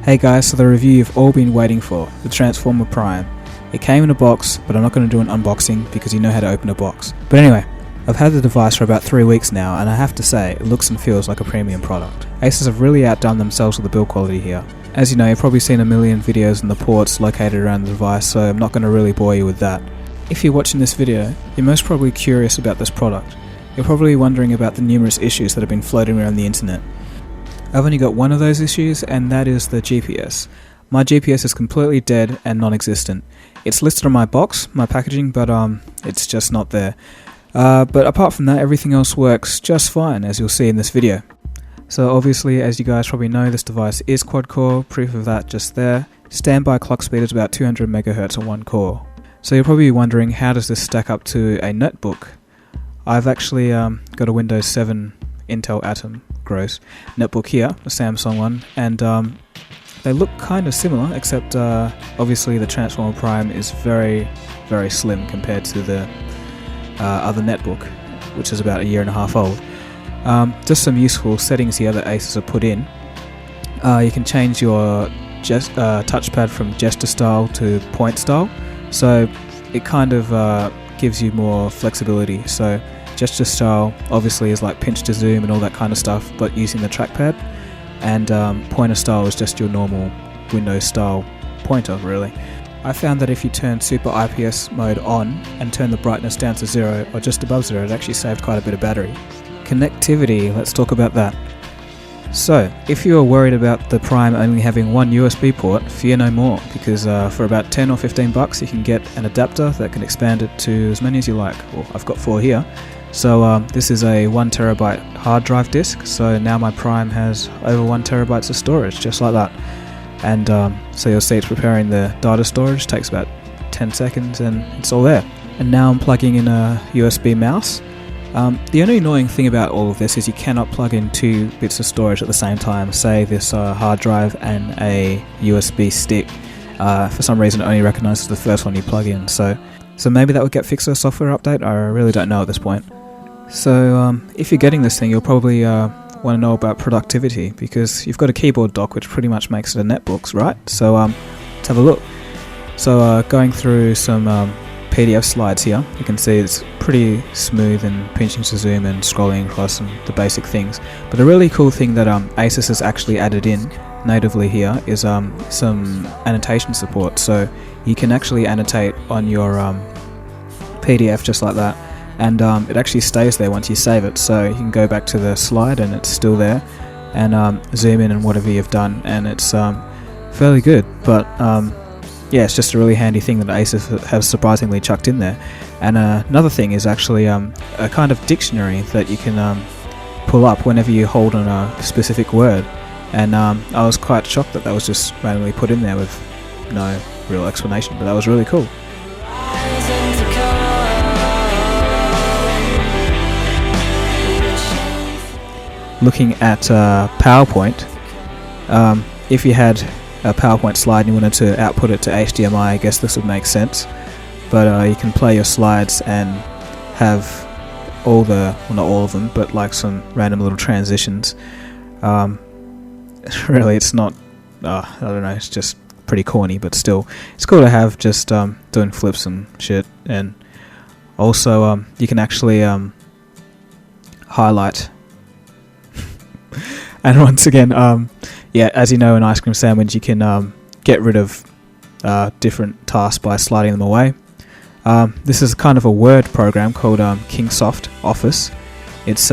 Hey guys, so the review you've all been waiting for, the Transformer Prime. It came in a box, but I'm not going to do an unboxing because you know how to open a box. But anyway, I've had the device for about 3 weeks now, and I have to say, it looks and feels like a premium product. Asus have really outdone themselves with the build quality here. As you know, you've probably seen a million videos on the ports located around the device, so I'm not going to really bore you with that. If you're watching this video, you're most probably curious about this product. You're probably wondering about the numerous issues that have been floating around the internet. I've only got one of those issues, and that is the GPS. My GPS is completely dead and non-existent. It's listed on my box, my packaging, but it's just not there. But apart from that, everything else works just fine, as you'll see in this video. So obviously, as you guys probably know, this device is quad-core, proof of that just there. Standby clock speed is about 200 MHz on one core. So you're probably wondering, how does this stack up to a netbook? I've actually got a Windows 7 Intel Atom gross netbook here, a Samsung one, and they look kind of similar, except obviously the Transformer Prime is very, very slim compared to the other netbook, which is about a year and a half old. Just some useful settings here that Asus have put in. You can change your touchpad from gesture style to point style, so it kind of gives you more flexibility. So gesture style obviously is like pinch to zoom and all that kind of stuff, but using the trackpad, and pointer style is just your normal Windows style pointer really. I found that if you turn Super IPS mode on and turn the brightness down to 0 or just above 0, it actually saved quite a bit of battery. Connectivity, let's talk about that. So, if you are worried about the Prime only having one USB port, fear no more, because for about 10 or 15 bucks you can get an adapter that can expand it to as many as you like. Well, I've got 4 here. So this is a 1TB hard drive disk, so now my Prime has over 1 TB of storage, just like that. And so you'll see it's preparing the data storage, takes about 10 seconds and it's all there. And now I'm plugging in a USB mouse. The only annoying thing about all of this is you cannot plug in 2 bits of storage at the same time, say this hard drive and a USB stick. For some reason it only recognises the first one you plug in, so maybe that would get fixed with a software update, I really don't know at this point. So if you're getting this thing, you'll probably want to know about productivity, because you've got a keyboard dock which pretty much makes it a netbook, right? So let's have a look. So going through some PDF slides here, you can see it's pretty smooth and pinching to zoom and scrolling across and the basic things. But a really cool thing that Asus has actually added in natively here is some annotation support. So you can actually annotate on your PDF just like that, and it actually stays there once you save it. So you can go back to the slide and it's still there, and zoom in and whatever you've done, and it's fairly good. But yeah, it's just a really handy thing that Asus have surprisingly chucked in there. And another thing is actually a kind of dictionary that you can pull up whenever you hold on a specific word. And I was quite shocked that that was just randomly put in there with no real explanation, but that was really cool. Looking at PowerPoint, if you had a PowerPoint slide and you wanted to output it to HDMI, I guess this would make sense. But you can play your slides and have all the, well, not all of them, but like some random little transitions. Really, it's not, I don't know, it's just pretty corny, but still, it's cool to have, just doing flips and shit. And also, you can actually highlight. And once again, yeah, as you know, in Ice Cream Sandwich, you can get rid of different tasks by sliding them away. This is kind of a word program called Kingsoft Office. It's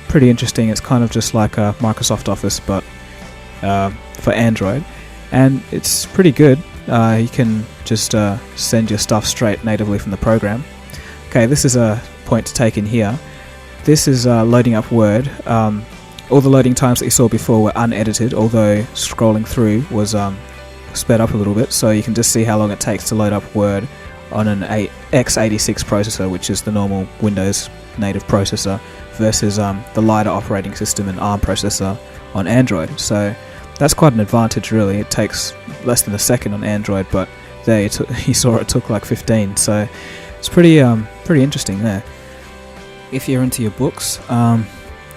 pretty interesting. It's kind of just like Microsoft Office, but for Android, and it's pretty good. You can just send your stuff straight natively from the program. Okay, this is a point to take in here. This is loading up Word. All the loading times that you saw before were unedited, although scrolling through was sped up a little bit, so you can just see how long it takes to load up Word on an x86 processor, which is the normal Windows native processor, versus the lighter operating system and ARM processor on Android. So that's quite an advantage really. It takes less than a second on Android, but there you saw it took like 15, so it's pretty interesting there. If you're into your books,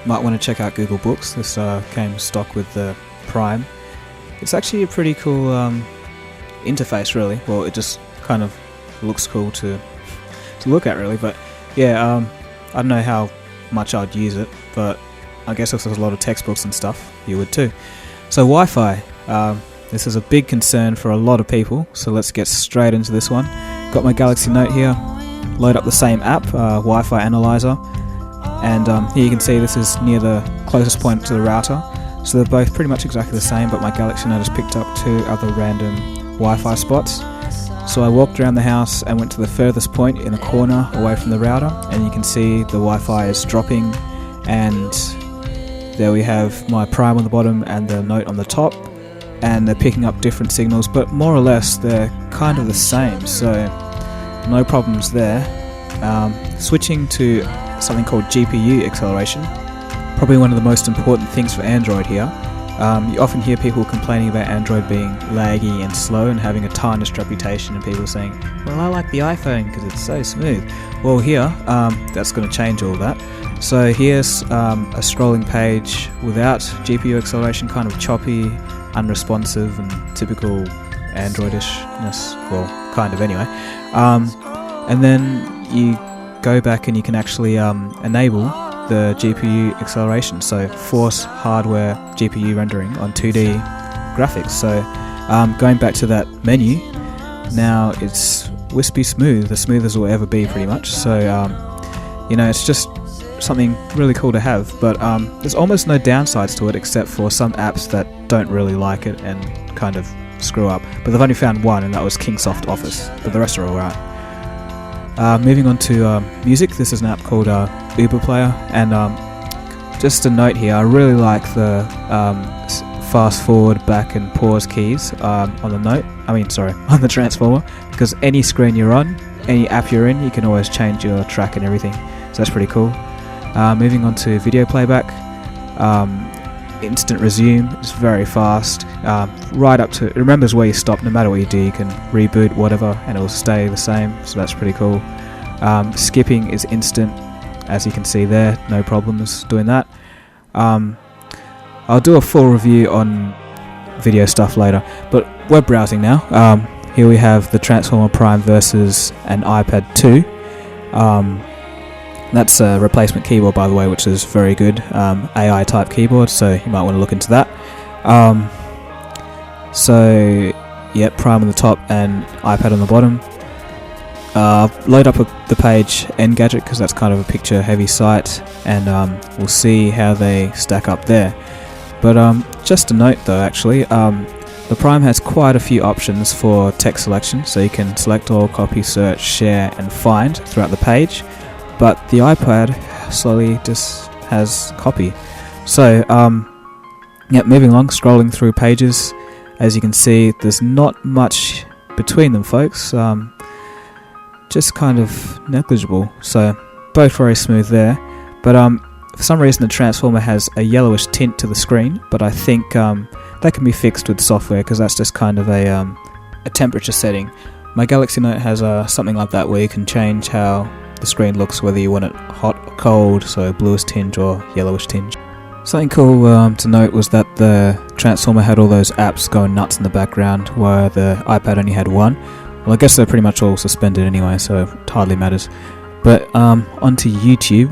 might want to check out Google Books. This came stock with the Prime, it's actually a pretty cool interface, really. Well, it just kind of looks cool to look at, really. But yeah, I don't know how much I'd use it, but I guess if there's a lot of textbooks and stuff, you would too. So Wi-Fi, this is a big concern for a lot of people, so let's get straight into this one. Got my Galaxy Note here, load up the same app, Wi-Fi Analyzer, and here you can see this is near the closest point to the router, so they're both pretty much exactly the same, but my Galaxy Note has picked up 2 other random Wi-Fi spots. So I walked around the house and went to the furthest point in the corner away from the router, and you can see the Wi-Fi is dropping, and there we have my Prime on the bottom and the Note on the top, and they're picking up different signals, but more or less they're kind of the same, so no problems there. Switching to something called GPU acceleration, probably one of the most important things for Android here. You often hear people complaining about Android being laggy and slow and having a tarnished reputation, and people saying, well, I like the iPhone because it's so smooth. Well, here, that's going to change all that. So here's a scrolling page without GPU acceleration, kind of choppy, unresponsive, and typical Androidishness, well, kind of anyway. And then you go back and you can actually enable the GPU acceleration, so force hardware GPU rendering on 2D graphics. So going back to that menu, now it's wispy smooth, the smoothest it will ever be pretty much. So you know, it's just something really cool to have, but there's almost no downsides to it except for some apps that don't really like it and kind of screw up. But they've only found one, and that was Kingsoft Office, but the rest are alright. Moving on to music, this is an app called Uber Player, and just a note here, I really like the fast forward, back and pause keys on the Transformer, because any screen you're on, any app you're in, you can always change your track and everything, so that's pretty cool. Moving on to video playback, instant resume, it's very fast, right up to, it remembers where you stopped. No matter what you do, you can reboot whatever and it will stay the same, so that's pretty cool. Skipping is instant, as you can see there, no problems doing that. I'll do a full review on video stuff later, but web browsing now. Here we have the Transformer Prime versus an iPad 2. That's a replacement keyboard, by the way, which is very good, AI type keyboard, so you might want to look into that. So yeah, Prime on the top and iPad on the bottom. Load up the page Engadget, because that's kind of a picture heavy site, and we'll see how they stack up there. But just a note though, actually, the Prime has quite a few options for text selection, so you can select all, copy, search, share and find throughout the page, but the iPad slowly just has copy. So yeah, moving along, scrolling through pages, as you can see there's not much between them, folks, just kind of negligible, so both very smooth there. But for some reason the Transformer has a yellowish tint to the screen, but I think that can be fixed with software, because that's just kind of a temperature setting. My Galaxy Note has something like that, where you can change how the screen looks, whether you want it hot or cold, so bluish tinge or yellowish tinge. Something cool to note was that the Transformer had all those apps going nuts in the background, where the iPad only had one. Well, I guess they're pretty much all suspended anyway, so it hardly matters. But onto YouTube.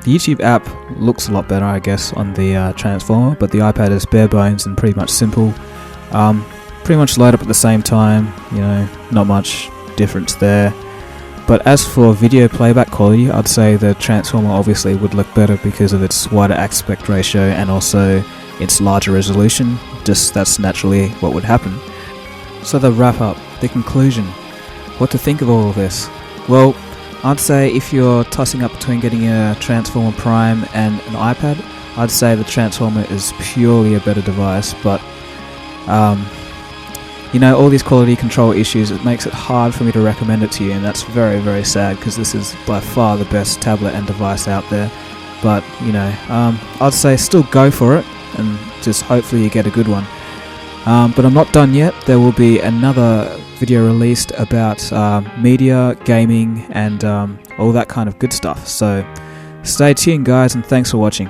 The YouTube app looks a lot better, I guess, on the Transformer, but the iPad is bare bones and pretty much simple. Pretty much load up at the same time, you know, not much difference there. But as for video playback quality, I'd say the Transformer obviously would look better because of its wider aspect ratio and also its larger resolution. Just that's naturally what would happen. So the wrap up, the conclusion, what to think of all of this? Well, I'd say if you're tossing up between getting a Transformer Prime and an iPad, I'd say the Transformer is purely a better device, but you know, all these quality control issues, it makes it hard for me to recommend it to you, and that's very, very sad, because this is by far the best tablet and device out there. But, you know, I'd say still go for it, and just hopefully you get a good one. But I'm not done yet. There will be another video released about media, gaming, and all that kind of good stuff. So stay tuned, guys, and thanks for watching.